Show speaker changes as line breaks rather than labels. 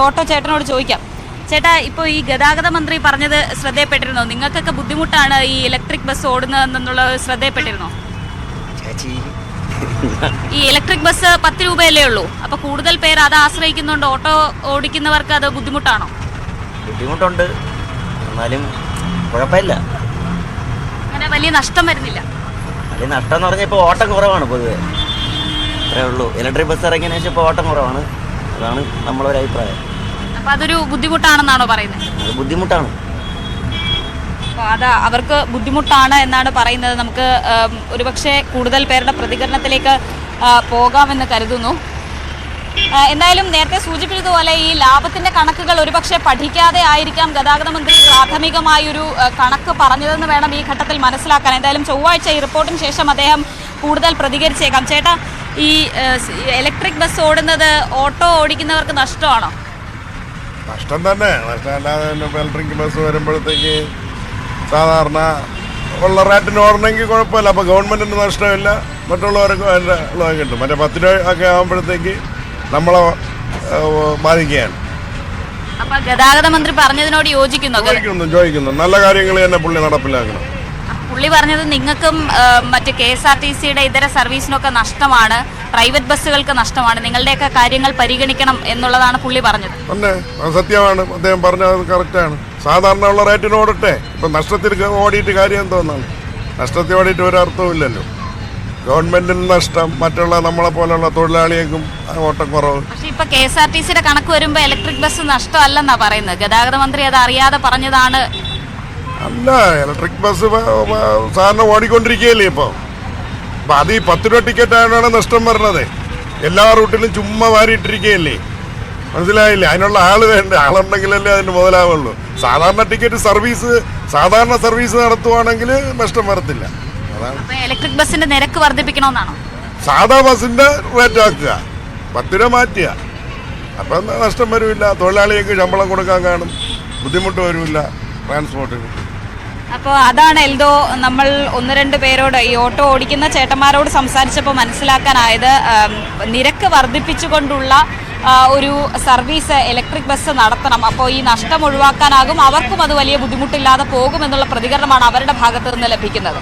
Auto ചേട്ടനോട് ചോദിക്കാം. ചേട്ടാ, ഇപ്പോൾ ഈ ഗതാഗത മന്ത്രി പറഞ്ഞത് ശ്രദ്ധയപ്പെട്ടിരുന്നോ? നിങ്ങൾക്കൊക്കെ ബുദ്ധിമുട്ടാണ് ഈ ഇലക്ട്രിക് ബസ് ഓടുന്നതെന്നുള്ള ശ്രദ്ധയപ്പെട്ടിരുന്നോ? ഈ ഇലക്ട്രിക് ബസ് 10 രൂപയല്ലേ ഉള്ളൂ. അപ്പൊ കൂടുതൽ പേര് അത് ആശ്രയിക്കുന്നുണ്ട്. ഓട്ടോ ഓടിക്കുന്നവർക്ക് അത് ബുദ്ധിമുട്ടാണോ?
ബുദ്ധിമുട്ടുണ്ട്, എന്നാലും കുഴപ്പമില്ല.
അങ്ങനെ വലിയ നഷ്ടം വരുന്നില്ല.
വലിയ നഷ്ടം എന്ന് പറഞ്ഞാൽ ഇപ്പോൾ ഓട്ടം കുറവാണ് പൊതുവെ, അത്രേ ഉള്ളൂ. ഇലക്ട്രിക് ബസ് ഇറങ്ങിയതിനു ശേഷം ഇപ്പോൾ ഓട്ടം കുറവാണ്. അതാണ് നമ്മളൊരു അഭിപ്രായം.
അപ്പൊ അതൊരു ബുദ്ധിമുട്ടാണെന്നാണോ പറയുന്നത്?
അത് ബുദ്ധിമുട്ടാണ്.
അപ്പോൾ അത് അവർക്ക് ബുദ്ധിമുട്ടാണ് എന്നാണ് പറയുന്നത്. നമുക്ക് ഒരുപക്ഷെ കൂടുതൽ പേരുടെ പ്രതികരണത്തിലേക്ക് പോകാമെന്ന് കരുതുന്നു. എന്തായാലും നേരത്തെ സൂചിപ്പിച്ചതുപോലെ ഈ ലാഭത്തിന്റെ കണക്കുകൾ ഒരുപക്ഷെ പഠിക്കാതെ ആയിരിക്കാം ഗതാഗത മന്ത്രി പ്രാഥമികമായൊരു കണക്ക് പറഞ്ഞതെന്ന് വേണം ഈ ഘട്ടത്തിൽ മനസ്സിലാക്കാൻ. എന്തായാലും ചൊവ്വാഴ്ച ഈ റിപ്പോർട്ടിന് ശേഷം അദ്ദേഹം കൂടുതൽ പ്രതികരിച്ചേക്കാം. ചേട്ടാ, ഈ ഇലക്ട്രിക് ബസ് ഓടുന്നത് ഓട്ടോ ഓടിക്കുന്നവർക്ക് നഷ്ടമാണോ?
നഷ്ടം തന്നെ. നഷ്ടമല്ലാതെ ഇലക്ട്രിക് ബസ് വരുമ്പോഴത്തേക്ക് സാധാരണ ഉള്ള റേറ്റിന് ഓടണമെങ്കിൽ കുഴപ്പമില്ല. അപ്പോൾ ഗവൺമെൻറ്റിന് നഷ്ടമില്ല, മറ്റുള്ളവർക്ക് അതിൻ്റെ ഉള്ളത് കിട്ടും. മറ്റേ 10 രൂപ ഒക്കെ ആകുമ്പോഴത്തേക്ക് നമ്മളെ ബാധിക്കുകയാണ്.
അപ്പോൾ ഗതാഗത മന്ത്രി പറഞ്ഞതിനോട് യോജിക്കുന്നു.
നല്ല കാര്യങ്ങൾ തന്നെ പുള്ളി നടപ്പിലാക്കണം.
പുള്ളി പറഞ്ഞത് നിങ്ങൾക്കും മറ്റ് KSRTCയുടെ ഇതര സർവീസിനൊക്കെ നഷ്ടമാണ്, പ്രൈവറ്റ് ബസ്സുകൾക്ക് നഷ്ടമാണ്, നിങ്ങളുടെയൊക്കെ കാര്യങ്ങൾ പരിഗണിക്കണം എന്നുള്ളതാണ് പുള്ളി പറഞ്ഞത്.
തന്നെ സത്യമാണ്, അദ്ദേഹം പറഞ്ഞത് കറക്റ്റാണ്. സാധാരണ ഉള്ള റേറ്റിന് ഓടട്ടെ. ഇപ്പം നഷ്ടത്തിൽ ഓടിയിട്ട് കാര്യം എന്തോന്നാണ്? നഷ്ടത്തിൽ ഓടിയിട്ട് ഒരർത്ഥവുമില്ലല്ലോ. ഗവൺമെന്റിന് നഷ്ടം, മറ്റുള്ള നമ്മളെ പോലുള്ള തൊഴിലാളികൾക്കും ഓട്ടക്കുറവ്.
പക്ഷേ ഇപ്പൊ KSRTCയുടെ കണക്ക് വരുമ്പോൾ ഇലക്ട്രിക് ബസ് നഷ്ടമല്ലെന്നാ പറയുന്നത്. ഗതാഗത മന്ത്രി അത് അറിയാതെ പറഞ്ഞതാണ്.
അല്ല, ഇലക്ട്രിക് ബസ് സാധാരണ ഓടിക്കൊണ്ടിരിക്കുകയല്ലേ ഇപ്പോൾ. അപ്പം അത് ഈ 10 രൂപ ടിക്കറ്റ് ആയതാണ് നഷ്ടം വരുന്നത്. എല്ലാ റൂട്ടിലും ചുമ്മാ വാരിയിട്ടിരിക്കുകയല്ലേ, മനസ്സിലായില്ലേ? അതിനുള്ള ആള് വേണ്ടേ? ആളുണ്ടെങ്കിലല്ലേ അതിന് മുതലാവുള്ളൂ. സാധാരണ സർവീസ് നടത്തുവാണെങ്കിൽ നഷ്ടം വരത്തില്ല.
ഇലക്ട്രിക് ബസിന്റെ നിരക്ക് വർദ്ധിപ്പിക്കണമെന്നാണോ?
സാധാ ബസിന്റെ റേറ്റ് ആക്കുക, 10 രൂപ മാറ്റുക. അപ്പം നഷ്ടം വരില്ല. തൊഴിലാളികൾക്ക് ശമ്പളം കൊടുക്കാൻ കാണും, ബുദ്ധിമുട്ട് വരില്ല ട്രാൻസ്പോർട്ടിന്.
അപ്പോൾ അതാണ് എൽദോ നമ്മൾ 1-2 പേരോട്, ഈ ഓട്ടോ ഓടിക്കുന്ന ചേട്ടന്മാരോട് സംസാരിച്ചപ്പോൾ മനസ്സിലാക്കാനായത്. നിരക്ക് വർദ്ധിപ്പിച്ചുകൊണ്ടുള്ള ഒരു സർവീസ് ഇലക്ട്രിക് ബസ് നടത്തണം. അപ്പോൾ ഈ നഷ്ടം ഒഴിവാക്കാനാകും, അവർക്കും അത് വലിയ ബുദ്ധിമുട്ടില്ലാതെ പോകുമെന്നുള്ള പ്രതികരണമാണ് അവരുടെ ഭാഗത്തു നിന്ന് ലഭിക്കുന്നത്.